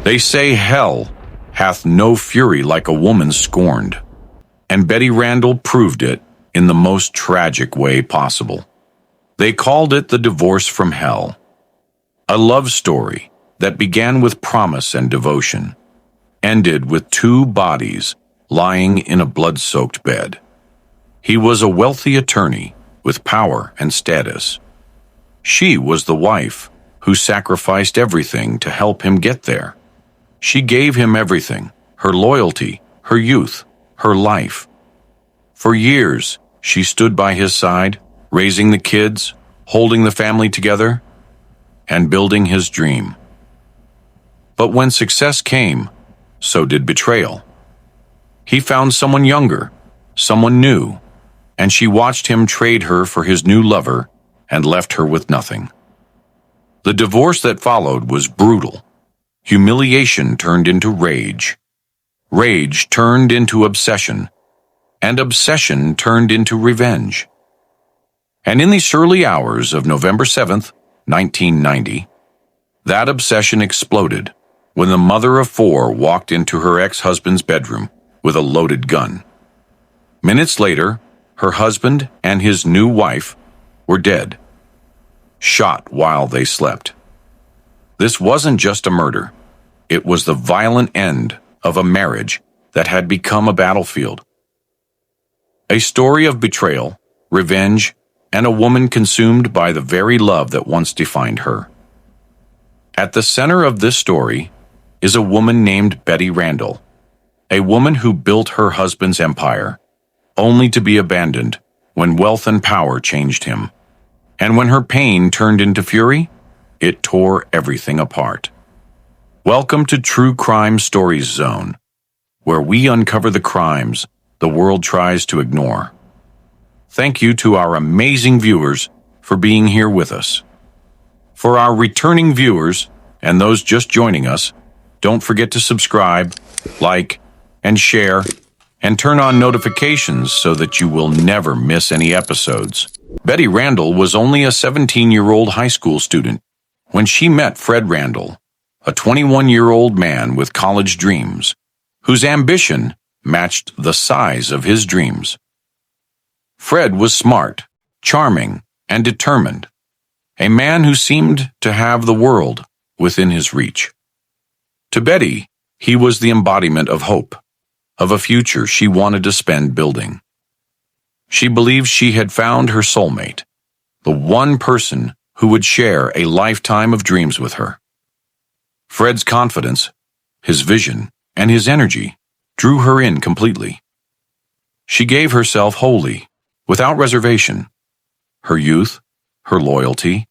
They say hell hath no fury like a woman scorned, and Betty Randall proved it in the most tragic way possible. They called it the divorce from hell, a love story that began with promise and devotion, ended with two bodies lying in a blood-soaked bed. He was a wealthy attorney with power and status. She was the wife who sacrificed everything to help him get there. She gave him everything, her loyalty, her youth, her life. For years, she stood by his side, raising the kids, holding the family together, and building his dream. But when success came, so did betrayal. He found someone younger, someone new, and she watched him trade her for his new lover and left her with nothing. The divorce that followed was brutal. Humiliation turned into rage. Rage turned into obsession, and obsession turned into revenge. And in the early hours of November 7th, 1990, that obsession exploded when the mother of four walked into her ex-husband's bedroom with a loaded gun. Minutes later, her husband and his new wife were dead, shot while they slept. This wasn't just a murder. It was the violent end of a marriage that had become a battlefield. A story of betrayal, revenge, and a woman consumed by the very love that once defined her. At the center of this story is a woman named Betty Randall, a woman who built her husband's empire, only to be abandoned when wealth and power changed him. And when her pain turned into fury, it tore everything apart. Welcome to True Crime Stories Zone, where we uncover the crimes the world tries to ignore. Thank you to our amazing viewers for being here with us. For our returning viewers and those just joining us, don't forget to subscribe, like, and share, and turn on notifications so that you will never miss any episodes. Betty Randall was only a 17-year-old high school student when she met Fred Randall, a 21-year-old man with college dreams, whose ambition matched the size of his dreams. Fred was smart, charming, and determined, a man who seemed to have the world within his reach. To Betty, he was the embodiment of hope, of a future she wanted to spend building. She believed she had found her soulmate, the one person who would share a lifetime of dreams with her. Fred's confidence, his vision, and his energy drew her in completely. She gave herself wholly, without reservation, her youth, her loyalty,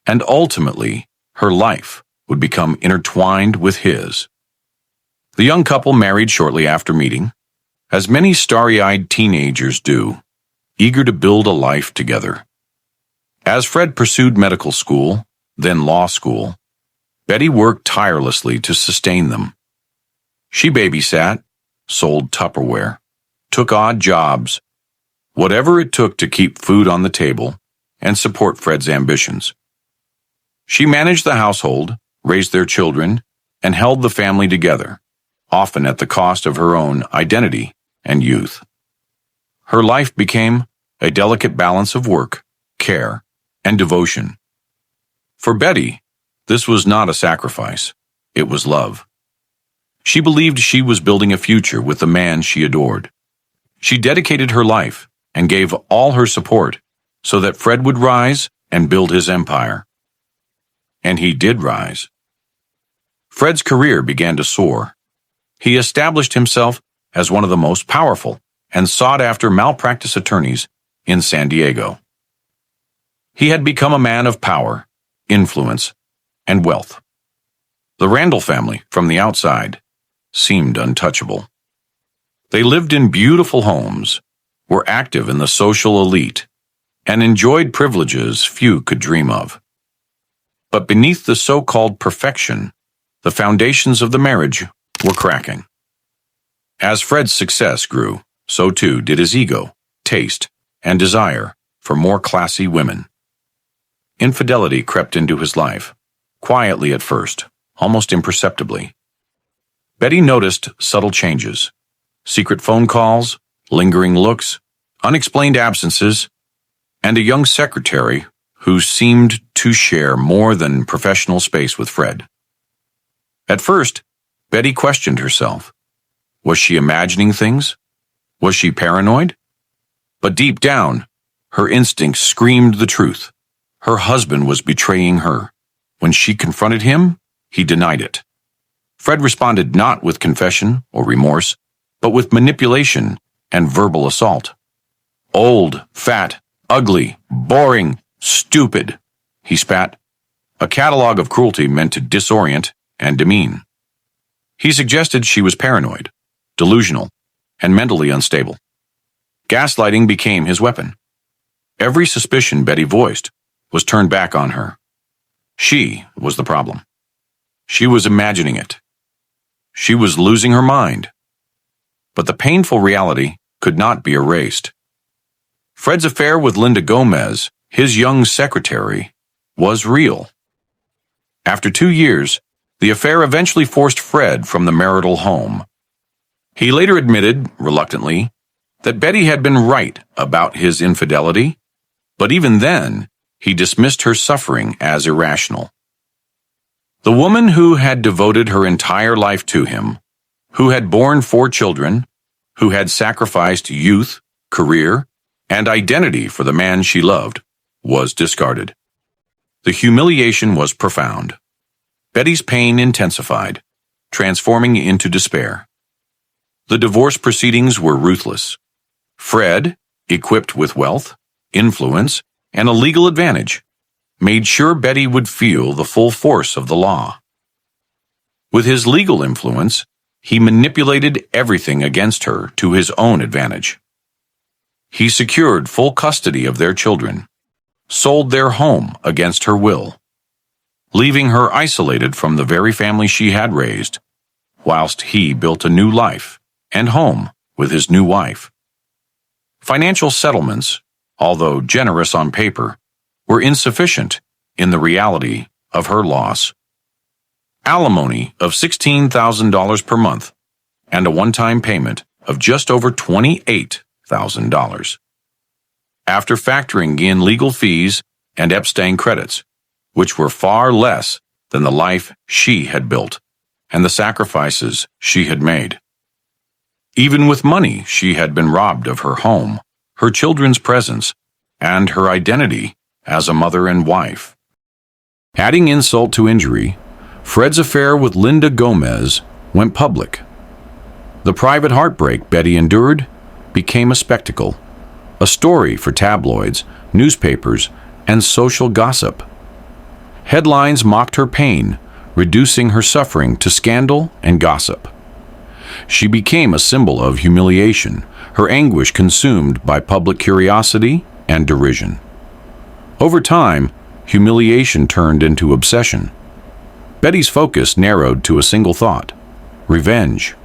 and ultimately her life would become intertwined with his. The young couple married shortly after meeting, as many starry-eyed teenagers do, eager to build a life together. As Fred pursued medical school, then law school, Betty worked tirelessly to sustain them. She babysat, sold Tupperware, took odd jobs, whatever it took to keep food on the table and support Fred's ambitions. She managed the household, raised their children, and held the family together, often at the cost of her own identity and youth. Her life became a delicate balance of work, care, and devotion. For Betty, this was not a sacrifice, it was love. She believed she was building a future with the man she adored. She dedicated her life and gave all her support so that Fred would rise and build his empire. And he did rise. Fred's career began to soar. He established himself as one of the most powerful and sought-after malpractice attorneys in San Diego. He had become a man of power, influence, and wealth. The Randall family, from the outside, seemed untouchable. They lived in beautiful homes, were active in the social elite, and enjoyed privileges few could dream of. But beneath the so-called perfection, the foundations of the marriage were cracking. As Fred's success grew, so too did his ego, taste, and desire for more classy women. Infidelity crept into his life, quietly at first, almost imperceptibly, Betty noticed subtle changes: secret phone calls, lingering looks, unexplained absences, and a young secretary who seemed to share more than professional space with Fred. At first, Betty questioned herself. Was she imagining things? Was she paranoid? But deep down, her instincts screamed the truth. Her husband was betraying her. When she confronted him, he denied it. Fred responded not with confession or remorse, but with manipulation and verbal assault. Old, fat, ugly, boring, stupid, he spat, a catalog of cruelty meant to disorient and demean. He suggested she was paranoid, delusional, and mentally unstable. Gaslighting became his weapon. Every suspicion Betty voiced was turned back on her. She was the problem. She was imagining it. She was losing her mind. But the painful reality could not be erased. Fred's affair with Linda Gomez, his young secretary, was real. After 2 years, the affair eventually forced Fred from the marital home. He later admitted, reluctantly, that Betty had been right about his infidelity, but even then, he dismissed her suffering as irrational. The woman who had devoted her entire life to him, who had borne 4 children, who had sacrificed youth, career, and identity for the man she loved, was discarded. The humiliation was profound. Betty's pain intensified, transforming into despair. The divorce proceedings were ruthless. Fred, equipped with wealth, influence, and a legal advantage, made sure Betty would feel the full force of the law. With his legal influence, he manipulated everything against her to his own advantage. He secured full custody of their children, sold their home against her will, leaving her isolated from the very family she had raised, whilst he built a new life and home with his new wife. Financial settlements, although generous on paper, were insufficient in the reality of her loss. Alimony of $16,000 per month and a one-time payment of just over $28,000. After factoring in legal fees and Epstein credits, which were far less than the life she had built and the sacrifices she had made. Even with money, she had been robbed of her home, her children's presence, and her identity as a mother and wife. Adding insult to injury, Fred's affair with Linda Gomez went public. The private heartbreak Betty endured became a spectacle, a story for tabloids, newspapers, and social gossip. Headlines mocked her pain, reducing her suffering to scandal and gossip. She became a symbol of humiliation, her anguish consumed by public curiosity and derision. Over time, humiliation turned into obsession. Betty's focus narrowed to a single thought: revenge.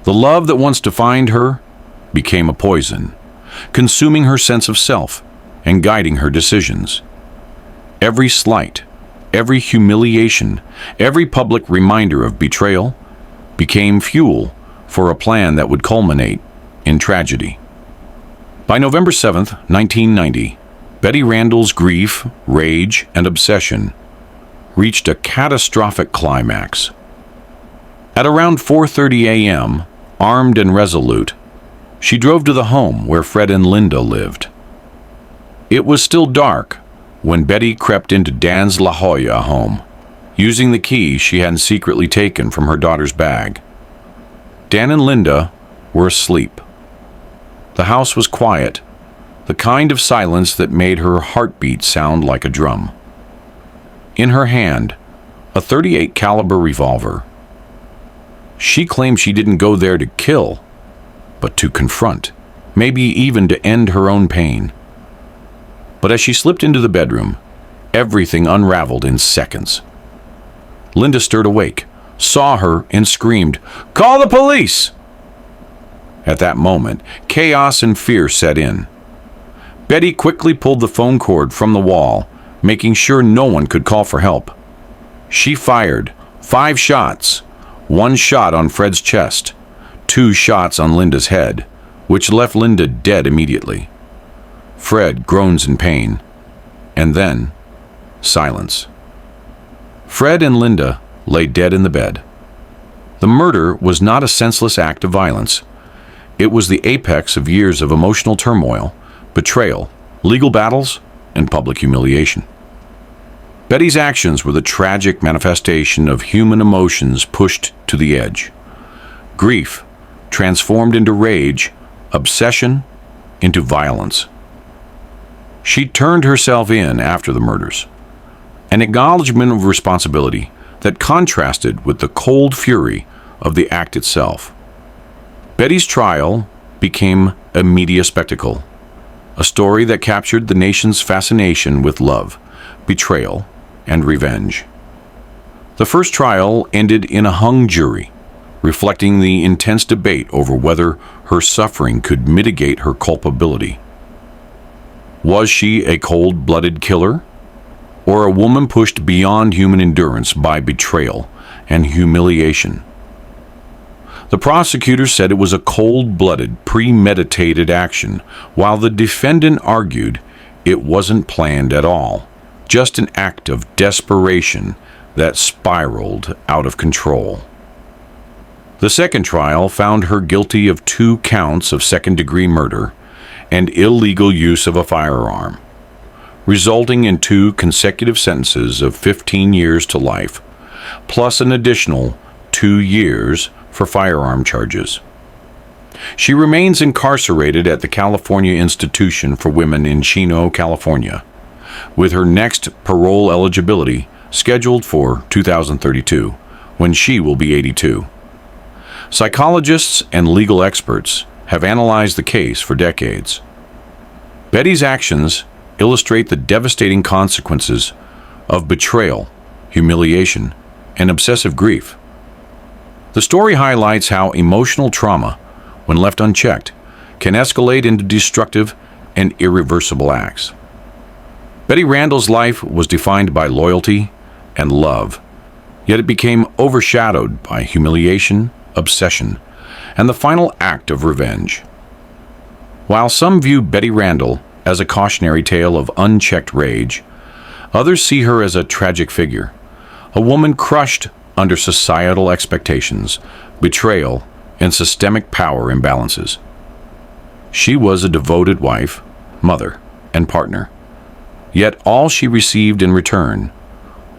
The love that once defined her became a poison, consuming her sense of self and guiding her decisions. Every slight, every humiliation, every public reminder of betrayal became fuel for a plan that would culminate in tragedy. By November 7, 1990, Betty Randall's grief, rage, and obsession reached a catastrophic climax. At around 4:30 a.m., armed and resolute, she drove to the home where Fred and Linda lived. It was still dark when Betty crept into Dan's La Jolla home, using the key she had secretly taken from her daughter's bag. Dan and Linda were asleep. The house was quiet, the kind of silence that made her heartbeat sound like a drum. In her hand, a .38 caliber revolver. She claimed she didn't go there to kill, but to confront, maybe even to end her own pain. But as she slipped into the bedroom, everything unraveled in seconds. Linda stirred awake, saw her, and screamed, "Call the police!" At that moment, chaos and fear set in. Betty quickly pulled the phone cord from the wall, making sure no one could call for help. She fired 5 shots, One shot on Fred's chest, two shots on Linda's head, which left Linda dead immediately. Fred groans in pain, and then silence. Fred and Linda lay dead in the bed. The murder was not a senseless act of violence. It was the apex of years of emotional turmoil, betrayal, legal battles, and public humiliation. Betty's actions were the tragic manifestation of human emotions pushed to the edge. Grief transformed into rage, obsession into violence. She turned herself in after the murders, an acknowledgement of responsibility that contrasted with the cold fury of the act itself. Betty's trial became a media spectacle, a story that captured the nation's fascination with love, betrayal, and revenge. The first trial ended in a hung jury, reflecting the intense debate over whether her suffering could mitigate her culpability. Was she a cold-blooded killer, or a woman pushed beyond human endurance by betrayal and humiliation? The prosecutor said it was a cold-blooded, premeditated action, while the defendant argued it wasn't planned at all, just an act of desperation that spiraled out of control. The second trial found her guilty of 2 counts of second-degree murder and illegal use of a firearm, resulting in 2 consecutive sentences of 15 years to life, plus an additional 2 years for firearm charges. She remains incarcerated at the California Institution for Women in Chino, California, with her next parole eligibility scheduled for 2032, when she will be 82. Psychologists and legal experts have analyzed the case for decades. Betty's actions illustrate the devastating consequences of betrayal, humiliation, and obsessive grief. The story highlights how emotional trauma, when left unchecked, can escalate into destructive and irreversible acts. Betty Randall's life was defined by loyalty and love, yet it became overshadowed by humiliation, obsession, and the final act of revenge. While some view Betty Randall as a cautionary tale of unchecked rage, others see her as a tragic figure, a woman crushed under societal expectations, betrayal, and systemic power imbalances. She was a devoted wife, mother, and partner, yet all she received in return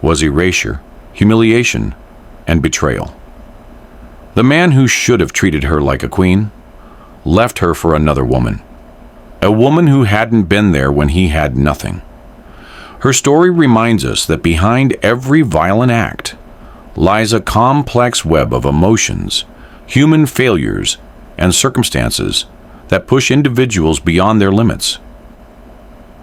was erasure, humiliation, and betrayal. The man who should have treated her like a queen left her for another woman, a woman who hadn't been there when he had nothing. Her story reminds us that behind every violent act lies a complex web of emotions, human failures, and circumstances that push individuals beyond their limits.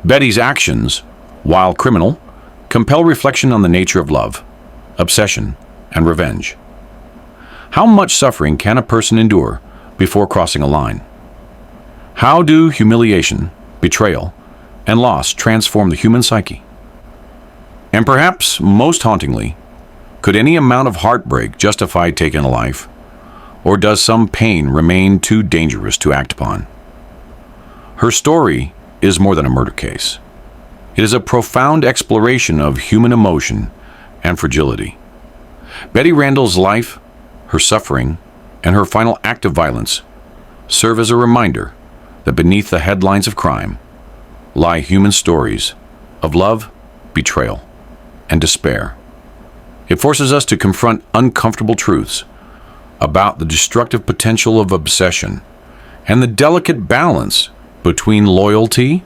Betty's actions, while criminal, compel reflection on the nature of love, obsession, and revenge. How much suffering can a person endure before crossing a line? How do humiliation, betrayal, and loss transform the human psyche? And perhaps most hauntingly, could any amount of heartbreak justify taking a life? Or does some pain remain too dangerous to act upon? Her story is more than a murder case. It is a profound exploration of human emotion and fragility. Betty Randall's life, her suffering, and her final act of violence serve as a reminder that beneath the headlines of crime lie human stories of love, betrayal, and despair. It forces us to confront uncomfortable truths about the destructive potential of obsession and the delicate balance between loyalty,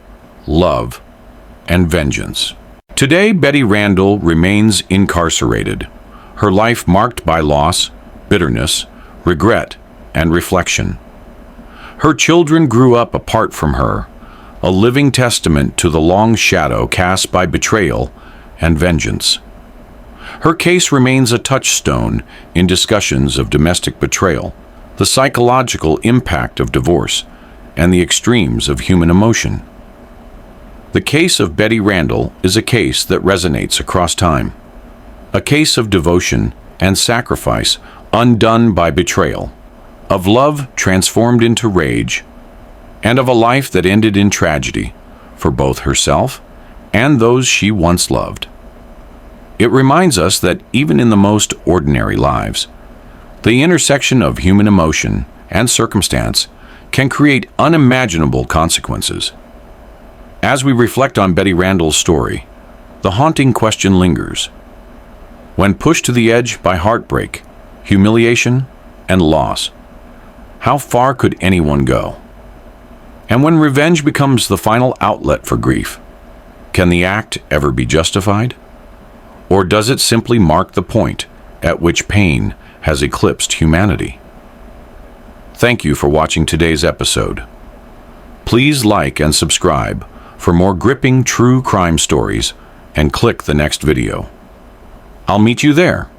love, and vengeance. Today, Betty Randall remains incarcerated, her life marked by loss, bitterness, regret, and reflection. Her children grew up apart from her, a living testament to the long shadow cast by betrayal and vengeance. Her case remains a touchstone in discussions of domestic betrayal, the psychological impact of divorce, and the extremes of human emotion. The case of Betty Randall is a case that resonates across time, a case of devotion and sacrifice undone by betrayal, of love transformed into rage, and of a life that ended in tragedy for both herself and those she once loved. It reminds us that even in the most ordinary lives, the intersection of human emotion and circumstance can create unimaginable consequences. As we reflect on Betty Randall's story, the haunting question lingers. When pushed to the edge by heartbreak, humiliation, and loss, how far could anyone go? And when revenge becomes the final outlet for grief, can the act ever be justified? Or does it simply mark the point at which pain has eclipsed humanity? Thank you for watching today's episode. Please like and subscribe for more gripping true crime stories and click the next video. I'll meet you there.